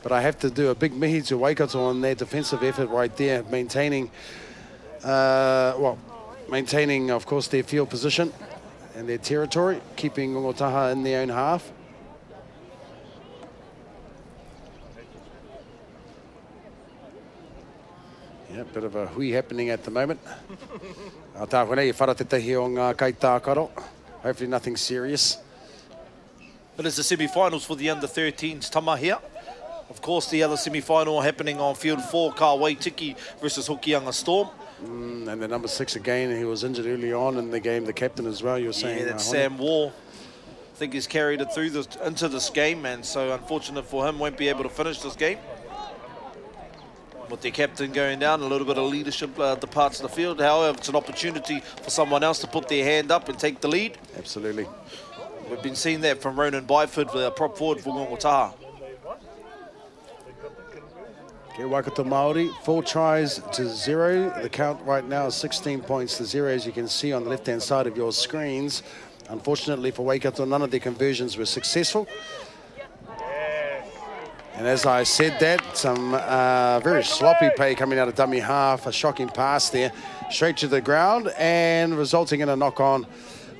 But I have to do a big mihi to Waikato on their defensive effort right there, maintaining, of course, their field position and their territory, keeping Ngaongaotaha in their own half. Yeah, bit of a hui happening at the moment. Tāwhine, I wharatetahi o ngā kaitākaro. Hopefully nothing serious. It is the semi-finals for the under-13s tama here. Of course, the other semi-final happening on field 4, Ka Waitiki versus Hokianga Storm. And the number 6 again, he was injured early on in the game, the captain as well, you were saying. Yeah, that's Sam Waugh. I think he's carried it through into this game, and so unfortunate for him, won't be able to finish this game. With their captain going down, a little bit of leadership departs the field. However, it's an opportunity for someone else to put their hand up and take the lead. Absolutely. We've been seeing that from Ronan Byford, prop forward for Ngaongaotaha. Okay, Waikato Māori, 4 tries to 0. The count right now is 16 points to 0, as you can see on the left-hand side of your screens. Unfortunately for Waikato, none of their conversions were successful. And as I said that, some very sloppy play coming out of dummy half, a shocking pass there, straight to the ground, and resulting in a knock-on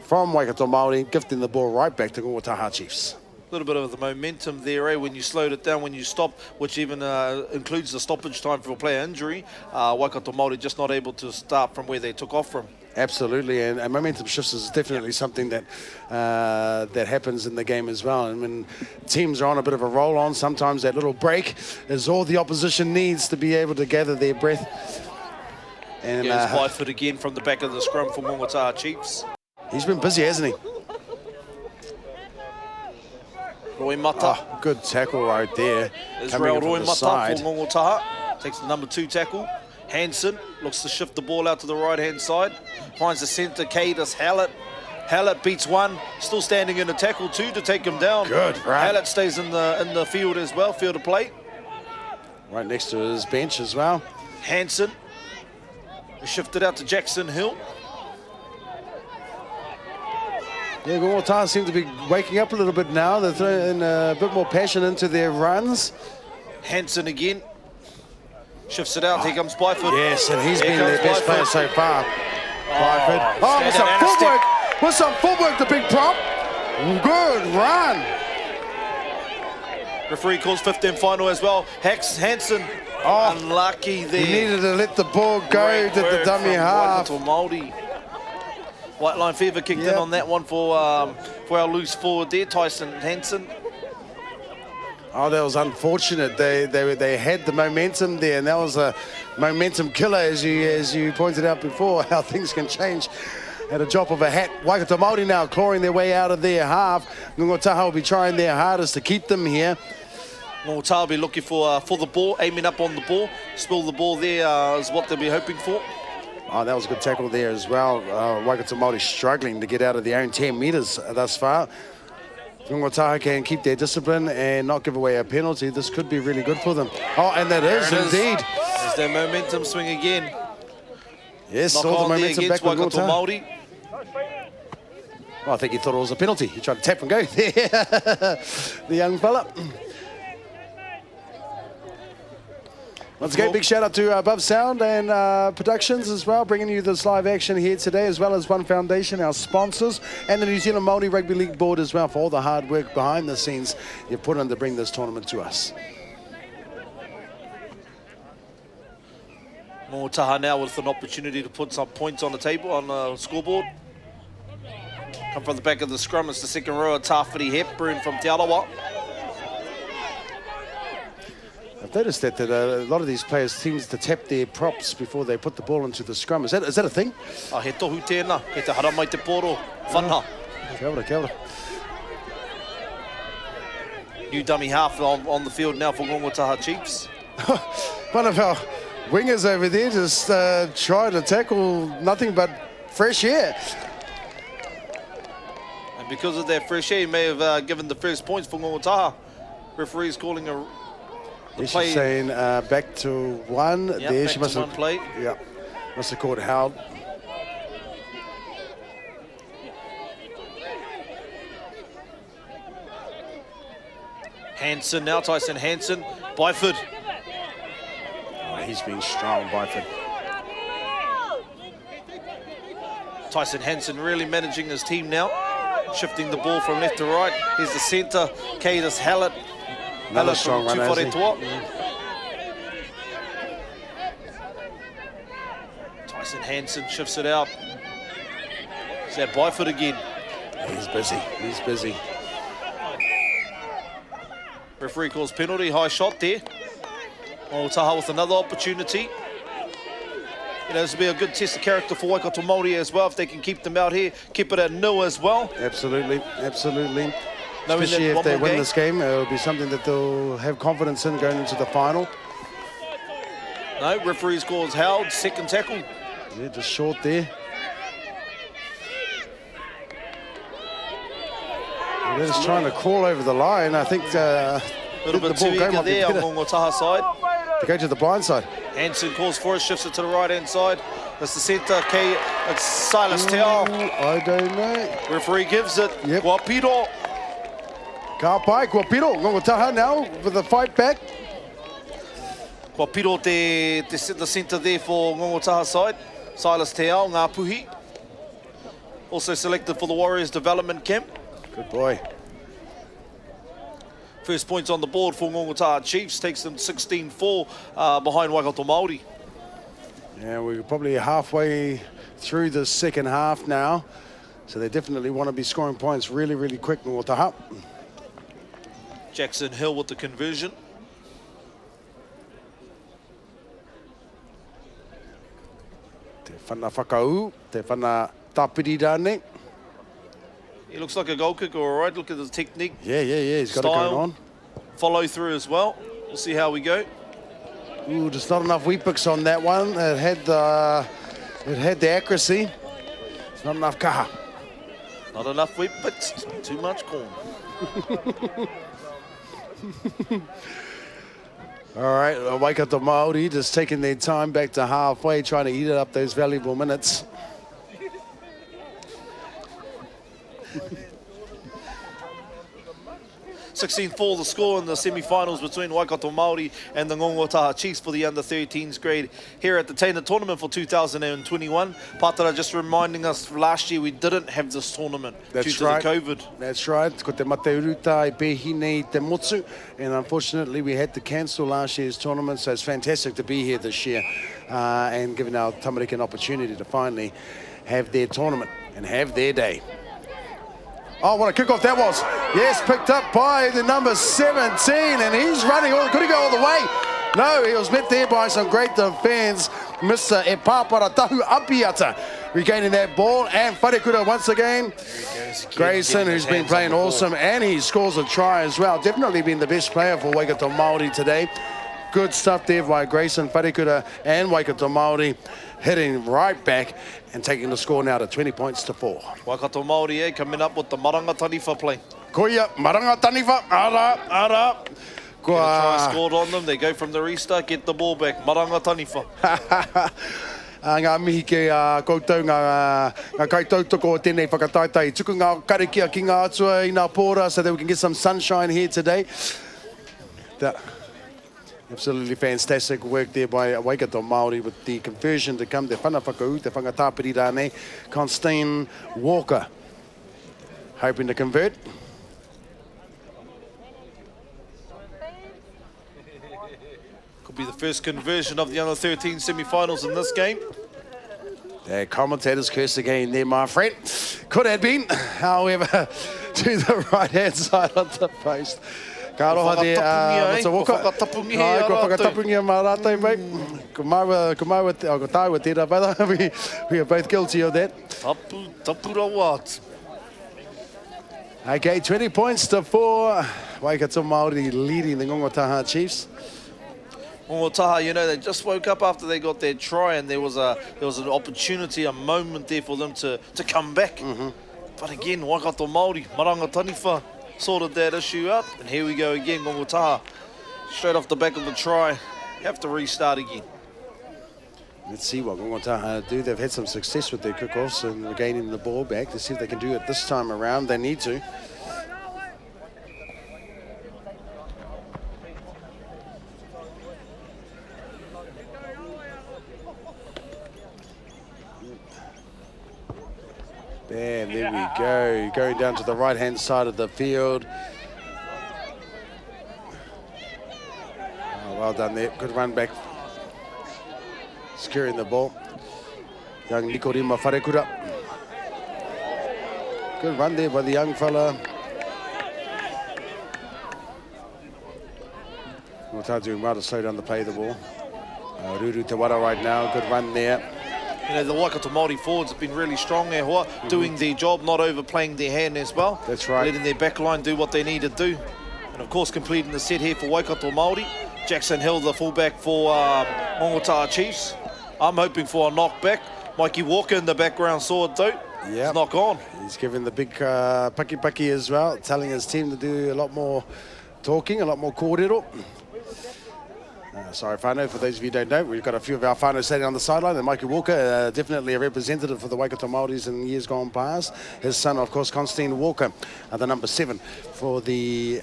from Waikato Māori, gifting the ball right back to Ngaongaotaha Chiefs. A little bit of the momentum there, when you slowed it down, when you stop, which even includes the stoppage time for a player injury. Waikato Māori just not able to start from where they took off from. Absolutely, and momentum shifts is definitely something that that happens in the game as well. And when teams are on a bit of a roll on, sometimes that little break is all the opposition needs to be able to gather their breath. And Here's Byford again from the back of the scrum for Ngaongaotaha Chiefs. He's been busy, hasn't he? Roy Mata. Oh, good tackle right there. Israel Roy Mata for Ngaongaotaha. Takes the number 2 tackle. Hansen looks to shift the ball out to the right-hand side. Finds the centre, Cadus Hallett. Hallett beats 1. Still standing in the tackle 2 to take him down. Good, right. Hallett stays in the field as well, field of play. Right next to his bench as well. Hansen. Shifted out to Jackson Hill. Yeah, Ngaongaotaha seem to be waking up a little bit now. They're throwing a bit more passion into their runs. Hansen again. Shifts it out. Here comes Byford. Yes, and he's been their best player so far. Byford. Oh, With some footwork. With some footwork, the big prop. Good run. Referee calls 15 final as well. Hansen. Oh, unlucky there. He needed to let the ball go to the dummy half. Māori. White line fever kicked in on that one for our loose forward there, Tyson Hansen. Oh, that was unfortunate. They had the momentum there, and that was a momentum killer, as you pointed out before, how things can change at a drop of a hat. Waikato Māori now clawing their way out of their half. Ngaongaotaha will be trying their hardest to keep them here. Ngaongaotaha will be looking for the ball, aiming up on the ball. Spill the ball there is what they'll be hoping for. Oh, that was a good tackle there as well. Waikato Māori struggling to get out of their own 10 metres thus far. Ngaongaotaha can keep their discipline and not give away a penalty. This could be really good for them. Oh, and that is indeed. There's their momentum swing again. Yes, Knock all the on there momentum back against with Waikato Ngaongaotaha. Māori. Well, I think he thought it was a penalty. He tried to tap and go there, the young fella. Once again, big shout out to Above Sound and Productions as well, bringing you this live action here today, as well as One Foundation, our sponsors, and the New Zealand Māori Rugby League Board as well for all the hard work behind the scenes you've put in to bring this tournament to us. Ngaongaotaha now with an opportunity to put some points on the table, on the scoreboard. Come from the back of the scrum, it's the second row, Tāwhiri Hepburn from Te Arawa. I've noticed that a lot of these players seem to tap their props before they put the ball into the scrum. Is that a thing? He tohu tēnā, he te haramai te poro, whanha. Kia ora, kia ora. New dummy half on the field now for Ngaongaotaha Chiefs. One of our wingers over there just tried to tackle nothing but fresh air. And because of that fresh air, he may have given the first points for Ngaongaotaha. Referee's calling a She's play. saying back to one. Yep, there back she to must one have. play. Yeah, must have caught Howard. Hansen now, Tyson Hansen. Byford. Oh, he's been strong, Byford. Tyson Hansen really managing his team now. Shifting the ball from left to right. Here's the centre, Cadis Hallett. Another strong one, hasn't he? Tyson Hansen shifts it out. Is that Byford again? He's busy. He's busy. Referee calls penalty, high shot there. Ngaongaotaha with another opportunity. You know, this will be a good test of character for Waikato Māori as well, if they can keep them out here, keep it at 0 as well. Absolutely, absolutely. Knowing Especially that if they one more win this game, it'll be something that they'll have confidence in going into the final. No, referees calls Howard, second tackle. Yeah, just short there. They're just trying to crawl over the line. I think A little bit too eager there on Ngaongaotaha side. To go to the blind side. Hansen calls for it, shifts it to the right-hand side. That's the centre, it's Silas Te Ao. I don't know. Referee gives it, Yep. Guapiro. Ka pai, kua piro. Ngaongaotaha now with the fight back. Guapiro the centre there for Ngaongaotaha side. Silas Te Ao, Ngā Puhi. Also selected for the Warriors development camp. Good boy. First points on the board for Ngaongaotaha Chiefs, takes them 16-4 behind Waikato Māori. Yeah, we're probably halfway through the second half now. So they definitely want to be scoring points really, really quick, Ngaongaotaha. Jackson Hill with the conversion. Te whana whakau, te whana tapiri rāne. He looks like a goal kicker, all right. Look at the technique. Yeah, he's got it Style. going on. Follow through as well. We'll see how we go. Ooh, just not enough whippets on that one. It had the accuracy. It's not enough kaha. Not enough whip, but too much corn. All right, Waikato Māori just taking their time back to halfway, trying to eat up those valuable minutes. $16-4 the score in the semi-finals between Waikato Māori and the Ngaongaotaha Chiefs for the under-13s grade here at the Teina tournament for 2021. Pātara just reminding us last year we didn't have this tournament due to the COVID. That's right. Ko te mate uruta I pehi nei te motsu, and unfortunately we had to cancel last year's tournament, so it's fantastic to be here this year and giving our tamariki an opportunity to finally have their tournament and have their day. Oh, what a kickoff that was. Yes, picked up by the number 17, and he's running. Could he go all the way? No, he was met there by some great defence. Mr. E Pāparatahu Apiata. regaining that ball. And Wharekura once again. Grayson, who's been playing awesome, and he scores a try as well. Definitely been the best player for Waikato Māori today. Good stuff there by Grayson, Wharekura and Waikato Māori, hitting right back and taking the score now to 20 points to 4. Waikato Māori coming up with the Maranga Taniwha play. Koia, Maranga Taniwha, ara. Get a try scored on them, they go from the restart, get the ball back, Maranga Taniwha. Ngā mihi ke koutou, ngā kaitautoko o tēnei whakataitai. Tuku ngā karikia ki ngā atua I ngā pōra so that we can get some sunshine here today. Absolutely fantastic work there by Waikato Māori with the conversion to come. Te whana whakau, te whangatapiri rānei. Constantine Walker hoping to convert. Could be the first conversion of the under 13 semi-finals in this game. The commentator's curse again there, my friend. Could have been, however, to the right-hand side of the post. Ka roha there, Mr. Walker. Ko whakatapungia mā rātou, mate. Ko tāua tērā, brother. We are both guilty of that. Tapu rawa atu. Okay, 20 points to 4. Waikato Māori leading the Ngaongaotaha Chiefs. Ngaongaotaha, you know, they just woke up after they got their try, and there was an opportunity, a moment there for them to come back. But again, Waikato Māori, Maranga Taniwha, sorted that issue out, and here we go again, Ngaongaotaha, straight off the back of the try, have to restart again. Let's see what Ngaongaotaha do. They've had some success with their kickoffs and regaining the ball back. Let's see if they can do it this time around. They need to. Bam, there we go. Going down to the right-hand side of the field. Oh, well done there. Good run back. Securing the ball. Young Nikorima Wharekura. Good run there by the young fella. Ngaongaotaha doing well to slow down the play of the ball. Ruru Te Wara right now. Good run there. You know, the Waikato Māori forwards have been really strong there, doing their job, not overplaying their hand as well. That's right. Letting their back line do what they need to do. And of course, completing the set here for Waikato Māori. Jackson Hill, the fullback for Ngaongaotaha Chiefs. I'm hoping for a knockback. Mikey Walker in the background saw it though. Yeah. He's not gone. He's giving the big paki as well, telling his team to do a lot more talking, a lot more kōrero. Sorry, whānau, for those of you who don't know, we've got a few of our whānau standing on the sideline, and Mikey Walker, definitely a representative for the Waikato Māoris in years gone past. His son, of course, Constantine Walker, the number 7 for the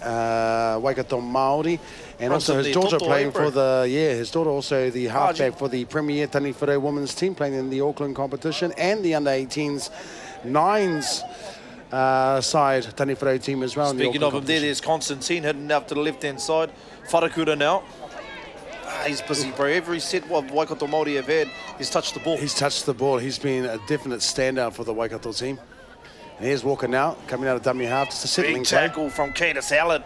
Waikato Māori, and also his daughter playing for the, his daughter also the halfback for the Premier Taniwha women's team, playing in the Auckland competition, and the under-18s, 9s side Taniwha team as well. Speaking of him there's Constantine heading out to the left-hand side. Wharekura now. He's busy, bro. Every set what Waikato Māori have had, he's touched the ball. He's touched the ball. He's been a definite standout for the Waikato team. And here's Walker now, coming out of dummy half. Just a settling big tackle from Keita Salad.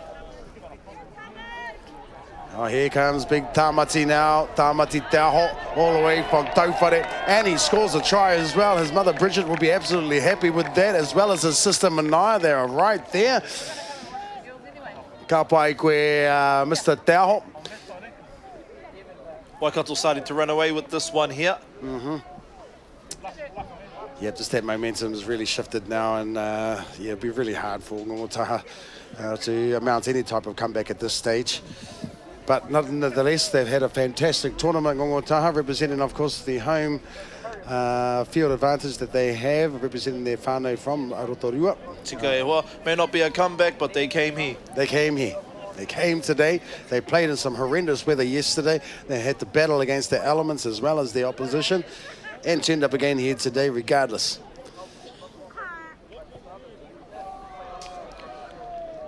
Oh, here comes big Tamati now. Tamati Tauho, all the way from Tauwhare. And he scores a try as well. His mother, Bridget, will be absolutely happy with that, as well as his sister, Manaya. They are right there. Ka pai koe, Mr. Tauho. Waikato starting to run away with this one here. Yeah, just that momentum has really shifted now, and it'll be really hard for Ngaongaotaha to mount any type of comeback at this stage. But nonetheless, they've had a fantastic tournament, Ngaongaotaha, representing, of course, the home field advantage that they have, representing their whānau from Rotorua. Tika e hoa, may not be a comeback, but they came here. They came here. They came today. They played in some horrendous weather yesterday. They had to battle against the elements as well as the opposition, and turned up again here today regardless.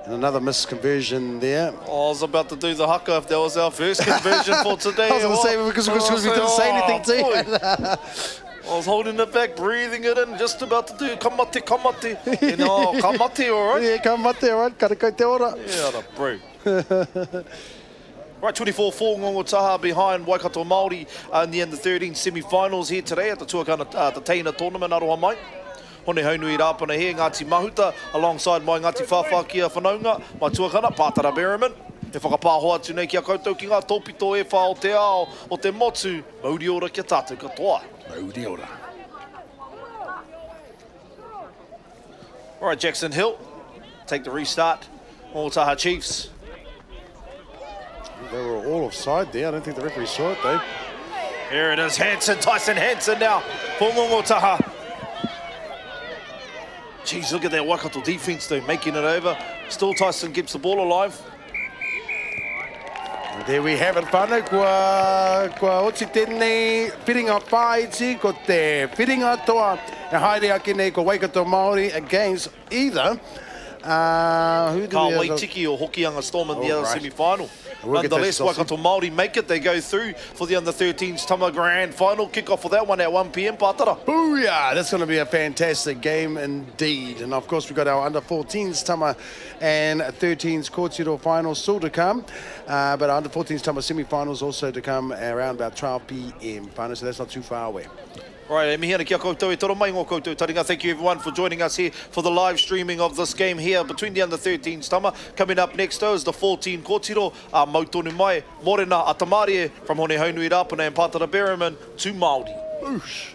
And another missed conversion there. Oh, I was about to do the haka if that was our first conversion for today. I was going to say, because we didn't say anything to you. I was holding it back, breathing it in, just about to do kamate, kamate. You know, kamate, all right? Yeah, kamate, all right. Karakai te ora. Yeah, bro. Right, 24-4 Ngaongaotaha behind Waikato Māori in the under-13 semi-finals here today at the Tuakana, the Teina tournament, aroha mai. Hone haunui rāpana here, Ngāti Mahuta, alongside my Ngāti Whawha kia whanaunga, my tuakana, Pātara Berriman. He whakapāhoa atu nei ki a koutou ki ngā tōpito e wha o te ao, o te motu, mauri ora kia tātou katoa. Mauri ora. All right, Jackson Hill, take the restart. Ngaongaotaha Chiefs. They were all offside there. I don't think the referee saw it though. Here it is, Hansen, Tyson Hansen now for Ngaongaotaha. Jeez, look at that Waikato defence though, making it over. Still Tyson keeps the ball alive. And there we have it, whānau. Kua oti tēnei, whiringa whaiti, ko te whiringa toa. E haere ake nei ko Waikato Māori against either. Who do Ka we have? Waitiki or Hokianga Storm in the Oh, other right. semi-final. We'll get Nonetheless, that Waikato Māori make it. They go through for the under-13s Tama Grand Final. Kick-off for that one at 1 p.m. Pātara. Booyah! That's going to be a fantastic game indeed. And of course, we've got our under-14s Tama and 13s Kōtiro finals still to come. But our under-14s Tama semi-finals also to come around about 12 p.m. So that's not too far away. Right, e mihi ana kia koutou e toro mai ngō koutou taringa. Thank you everyone for joining us here for the live streaming of this game here between the under-13s Tama. Coming up next though is the 14 Kōtiro, mautonu mai, Morena Atamarie from Hone Haunui Rāpana and Pātara Berriman to Māori. Boosh!